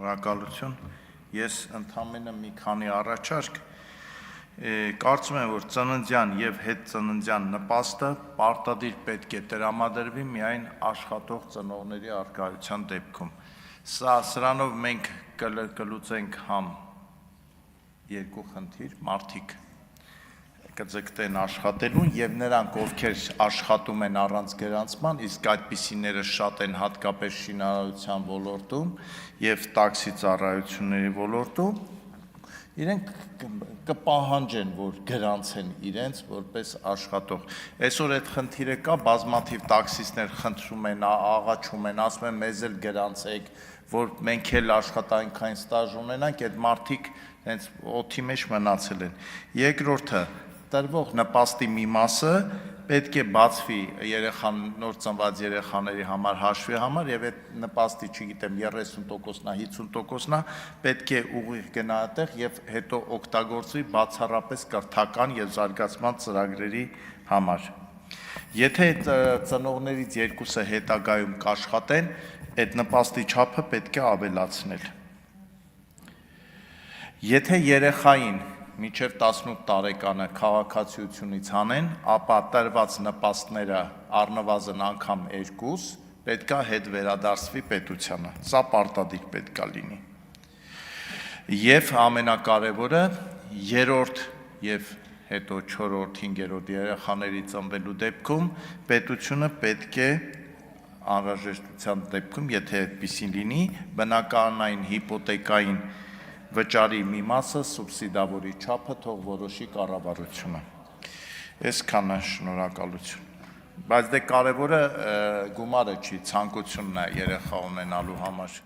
Շնորհակալություն։ Ես ընդամենը մի քանի առաջարկ կարծում եմ, որ ծննդյան եւ հետծննդյան նպաստը պարտադիր պետք է տրամադրվի միայն աշխատող ծնողների առկայության դեպքում։ Սրանով մենք կլուծենք համ երկու խնդիր, մարդիկ կձգտեն աշխատելուն եւ նրանք, ովքեր աշխատում են առանց գրանցման, իսկ այդպիսիները շատ են հատկապես շինարարության ոլորտում եւ տաքսի ծառայությունների ոլորտում, իրենք կպահանջեն, որ գրանցեն իրենց որպես աշխատող։ Այսօր այդ խնդիրը կա, բազմաթիվ տաքսիստներ խնդրում են, աղաչում են, ասում են մեզ էլ գրանցեք, որ մենք էլ աշխատանքային ստաժ ունենանք, այդ մարդիկ հենց օդի մեջ մնացել են։ Երկրորդը, տրվող նպաստի մի մասը պետք է բացվի նոր ծնված երեխաների համար հաշվի համար եւ այդ նպաստի, չգիտեմ, 30%-նա, 50%-նա պետք է ուղիղ գնա այդտեղ եւ հետո օգտագործվի բացառապես կրթական եւ զարգացման ծրագրերի համար։ Եթե ծնողներից երկուսը հետագայում կաշխատեն, այդ նպաստի չափը պետք է ավելացնել։ Եթե երեխային մինչև 18 տարեկանը քաղաքացիությունից հանեն, ապա տրված նպաստները առնվազն անգամ 2 պետք է հետ վերադարձվի պետությանը։ Սա պարտադիր պետք է լինի։ Եվ ամենակարևորը, երրորդ եւ հետո 4-րդ, 5-րդ երեխաների ծնվելու դեպքում պետությունը պետք է անհրաժեշտության դեպքում, եթե այդպիսին լինի, բնակարանային հիպոթեկային վճարի մի մասը սուբսիդավորի չափը թող որոշի կառավարությունը։ Այսքանը, շնորհակալություն։ Բայց դե կարևորը գումարը չի, ցանկությունն է երեխա ունենալու համար։